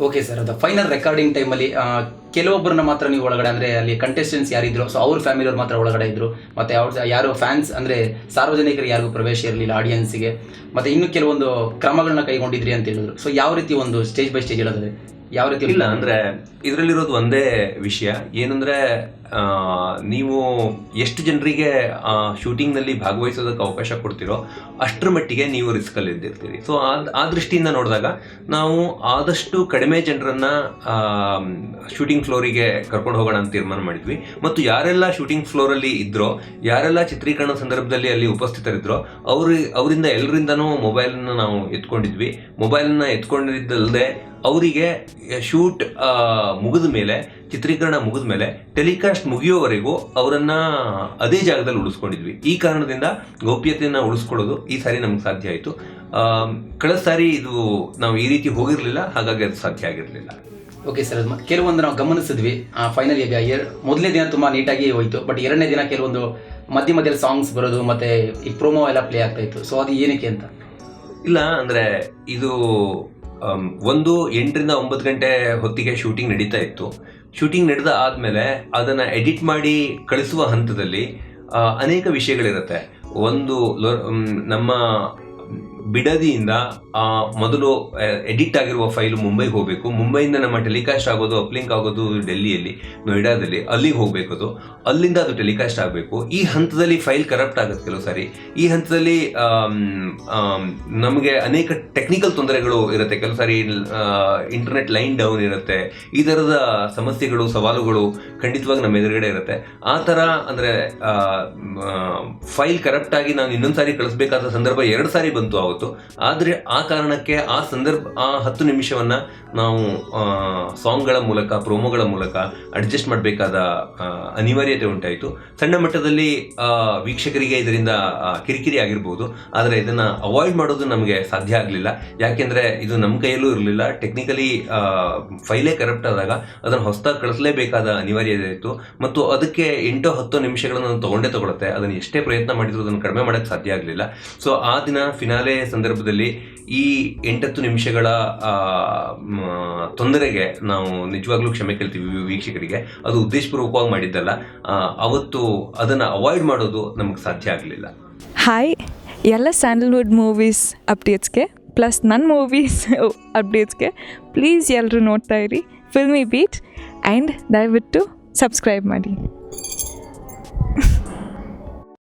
Okay sir, ಅದು final recording ಟೈಮಲ್ಲಿ ಕೆಲವೊಬ್ಬರನ್ನ ಮಾತ್ರ ನೀವು ಒಳಗಡೆ, ಅಂದರೆ ಅಲ್ಲಿ ಕಂಟೆಸ್ಟೆಂಟ್ಸ್ ಯಾರಿದ್ರು ಸೊ ಅವ್ರ ಫ್ಯಾಮಿಲಿಯವ್ರು ಮಾತ್ರ ಒಳಗಡೆ ಇದ್ರು, ಮತ್ತು ಅವ್ರ ಯಾರು ಫ್ಯಾನ್ಸ್ ಅಂದರೆ ಸಾರ್ವಜನಿಕರಿಗೆ ಯಾರಿಗೂ ಪ್ರವೇಶ ಇರಲಿಲ್ಲ ಆಡಿಯನ್ಸಿಗೆ, ಮತ್ತು ಇನ್ನೂ ಕೆಲವೊಂದು ಕ್ರಮಗಳನ್ನ ಕೈಗೊಂಡಿದ್ರಿ ಅಂತ ಹೇಳಿದ್ರು. ಸೊ ಯಾವ ರೀತಿ ಒಂದು ಸ್ಟೇಜ್ ಬೈ ಸ್ಟೇಜ್ ಹೇಳೋದ್ರೆ ಯಾವ ರೀತಿ? ಇಲ್ಲ ಅಂದರೆ ಇದರಲ್ಲಿರೋದು ಒಂದೇ ವಿಷಯ ಏನಂದರೆ, ನೀವು ಎಷ್ಟು ಜನರಿಗೆ ಶೂಟಿಂಗ್ನಲ್ಲಿ ಭಾಗವಹಿಸೋದಕ್ಕೆ ಅವಕಾಶ ಕೊಡ್ತೀರೋ ಅಷ್ಟರ ಮಟ್ಟಿಗೆ ನೀವು ರಿಸ್ಕಲ್ಲಿ ಇದ್ದಿರ್ತೀರಿ. ಸೊ ಆ ದೃಷ್ಟಿಯಿಂದ ನೋಡಿದಾಗ ನಾವು ಆದಷ್ಟು ಕಡಿಮೆ ಜನರನ್ನು ಶೂಟಿಂಗ್ ಫ್ಲೋರಿಗೆ ಕರ್ಕೊಂಡು ಹೋಗೋಣ ಅಂತ ತೀರ್ಮಾನ ಮಾಡಿದ್ವಿ. ಮತ್ತು ಯಾರೆಲ್ಲ ಶೂಟಿಂಗ್ ಫ್ಲೋರಲ್ಲಿ ಇದ್ರೋ, ಯಾರೆಲ್ಲ ಚಿತ್ರೀಕರಣ ಸಂದರ್ಭದಲ್ಲಿ ಅಲ್ಲಿ ಉಪಸ್ಥಿತರಿದ್ರೋ ಅವರಿಂದ ಎಲ್ಲರಿಂದನೂ ಮೊಬೈಲನ್ನು ನಾವು ಎತ್ಕೊಂಡಿದ್ವಿ. ಮೊಬೈಲನ್ನು ಎತ್ಕೊಂಡಿದ್ದಲ್ಲದೆ ಅವರಿಗೆ ಶೂಟ್ ಮುಗಿದ ಮೇಲೆ, ಚಿತ್ರೀಕರಣ ಮುಗಿದ ಮೇಲೆ ಟೆಲಿಕಾಸ್ಟ್ ಮುಗಿಯೋವರೆಗೂ ಅವರನ್ನು ಅದೇ ಜಾಗದಲ್ಲಿ ಉಳಿಸ್ಕೊಂಡಿದ್ವಿ. ಈ ಕಾರಣದಿಂದ ಗೌಪ್ಯತೆಯನ್ನು ಉಳಿಸ್ಕೊಳ್ಳೋದು ಈ ಸಾರಿ ನಮ್ಗೆ ಸಾಧ್ಯ ಆಯಿತು. ಕಳೆದ ಸಾರಿ ಇದು ನಾವು ಈ ರೀತಿ ಹೋಗಿರಲಿಲ್ಲ, ಹಾಗಾಗಿ ಅದು ಸಾಧ್ಯ ಆಗಿರಲಿಲ್ಲ. ಓಕೆ ಸರ್, ಕೆಲವೊಂದು ನಾವು ಗಮನಿಸಿದ್ವಿ ಫೈನಲ್ ಮೊದಲನೇ ದಿನ ತುಂಬ ನೀಟಾಗಿ ಹೋಯಿತು, ಬಟ್ ಎರಡನೇ ದಿನ ಕೆಲವೊಂದು ಮಧ್ಯದಲ್ಲಿ ಸಾಂಗ್ಸ್ ಬರೋದು ಮತ್ತು ಈ ಪ್ರೋಮೋ ಎಲ್ಲ ಪ್ಲೇ ಆಗ್ತಾ ಇತ್ತು. ಸೊ ಅದು ಏನಕ್ಕೆ ಅಂತ? ಇಲ್ಲ ಅಂದರೆ ಇದು 8 ರಿಂದ 9 ಗಂಟೆ ಹೊತ್ತಿಗೆ ಶೂಟಿಂಗ್ ನಡೀತಾ ಇತ್ತು. ಶೂಟಿಂಗ್ ನಡೆದ ಆದಮೇಲೆ ಅದನ್ನು ಎಡಿಟ್ ಮಾಡಿ ಕಳಿಸುವ ಹಂತದಲ್ಲಿ ಅನೇಕ ವಿಷಯಗಳಿರುತ್ತೆ. ಒಂದು ನಮ್ಮ ಬಿಡದಿಯಿಂದ ಮೊದಲು ಎಡಿಟ್ ಆಗಿರುವ ಫೈಲು ಮುಂಬೈಗೆ ಹೋಗಬೇಕು. ಮುಂಬೈಯಿಂದ ನಮ್ಮ ಟೆಲಿಕಾಸ್ಟ್ ಆಗೋದು, ಅಪ್ಲಿಂಕ್ ಆಗೋದು ಡೆಲ್ಲಿಯಲ್ಲಿ, ನೋಯ್ಡಾದಲ್ಲಿ, ಅಲ್ಲಿಗೆ ಹೋಗಬೇಕು. ಅಲ್ಲಿಂದ ಅದು ಟೆಲಿಕಾಸ್ಟ್ ಆಗಬೇಕು. ಈ ಹಂತದಲ್ಲಿ ಫೈಲ್ ಕರಪ್ಟ್ ಆಗುತ್ತೆ ಕೆಲವು ಸಾರಿ. ಈ ಹಂತದಲ್ಲಿ ನಮಗೆ ಅನೇಕ ಟೆಕ್ನಿಕಲ್ ತೊಂದರೆಗಳು ಇರುತ್ತೆ. ಕೆಲವು ಸಾರಿ ಇಂಟರ್ನೆಟ್ ಲೈನ್ ಡೌನ್ ಇರುತ್ತೆ. ಈ ಥರದ ಸಮಸ್ಯೆಗಳು, ಸವಾಲುಗಳು ಖಂಡಿತವಾಗಿ ನಮ್ಮ ಎದುರುಗಡೆ ಇರುತ್ತೆ. ಆ ಥರ ಅಂದರೆ ಫೈಲ್ ಕರಪ್ಟ್ ಆಗಿ ನಾನು ಇನ್ನೊಂದು ಸಾರಿ ಕಳಿಸ್ಬೇಕಾದ ಸಂದರ್ಭ 2 ಸಾರಿ ಬಂತು ಆವತ್ತು. ಆದರೆ ಆ ಕಾರಣಕ್ಕೆ ಆ 10 ನಿಮಿಷವನ್ನು ನಾವು ಸಾಂಗ್ಗಳ ಮೂಲಕ, ಪ್ರೋಮೋಗಳ ಮೂಲಕ ಅಡ್ಜಸ್ಟ್ ಮಾಡಬೇಕಾದ ಅನಿವಾರ್ಯತೆ ಉಂಟಾಯಿತು. ಸಣ್ಣ ಮಟ್ಟದಲ್ಲಿ ವೀಕ್ಷಕರಿಗೆ ಇದರಿಂದ ಕಿರಿಕಿರಿ ಆಗಿರ್ಬೋದು, ಆದರೆ ಇದನ್ನು ಅವಾಯ್ಡ್ ಮಾಡೋದು ನಮಗೆ ಸಾಧ್ಯ ಆಗಲಿಲ್ಲ. ಯಾಕೆಂದರೆ ಇದು ನಮ್ಮ ಕೈಯಲ್ಲೂ ಇರಲಿಲ್ಲ. ಟೆಕ್ನಿಕಲಿ ಫೈಲೇ ಕರಪ್ಟ್ ಆದಾಗ ಅದನ್ನು ಹೊಸದಾಗಿ ಕಳಿಸಲೇಬೇಕಾದ ಅನಿವಾರ್ಯತೆ ಇತ್ತು. ಮತ್ತು ಅದಕ್ಕೆ 8-10 ನಿಮಿಷಗಳನ್ನು ತಗೊಳುತ್ತೆ. ಅದನ್ನು ಎಷ್ಟೇ ಪ್ರಯತ್ನ ಮಾಡಿದ್ರು ಅದನ್ನು ಕಡಿಮೆ ಮಾಡೋಕ್ಕೆ ಸಾಧ್ಯ ಆಗಲಿಲ್ಲ. ಸೊ ಆ ದಿನ ಫಿನಾಲೆ ಸಂದರ್ಭದಲ್ಲಿ ಈ 8-10 ನಿಮಿಷಗಳ ತೊಂದರೆಗೆ ನಾವು ನಿಜವಾಗ್ಲೂ ಕ್ಷಮೆ ಕೇಳ್ತೀವಿ ವೀಕ್ಷಕರಿಗೆ. ಅದು ಉದ್ದೇಶಪೂರ್ವಕವಾಗಿ ಮಾಡಿದ್ದಲ್ಲ. ಅವತ್ತು ಅದನ್ನು ಅವಾಯ್ಡ್ ಮಾಡೋದು ನಮಗೆ ಸಾಧ್ಯ ಆಗಲಿಲ್ಲ. ಹಾಯ್, ಎಲ್ಲ ಸ್ಯಾಂಡಲ್ವುಡ್ ಮೂವೀಸ್ ಅಪ್ಡೇಟ್ಸ್ಗೆ ಪ್ಲಸ್ ನನ್ನ ಮೂವೀಸ್ ಅಪ್ಡೇಟ್ಸ್ಗೆ ಪ್ಲೀಸ್ ಎಲ್ಲರೂ ನೋಡ್ತಾ ಇರಿ ಫಿಲ್ಮಿ ಬೀಟ್ ಆ್ಯಂಡ್ ದಯವಿಟ್ಟು ಸಬ್ಸ್ಕ್ರೈಬ್ ಮಾಡಿ.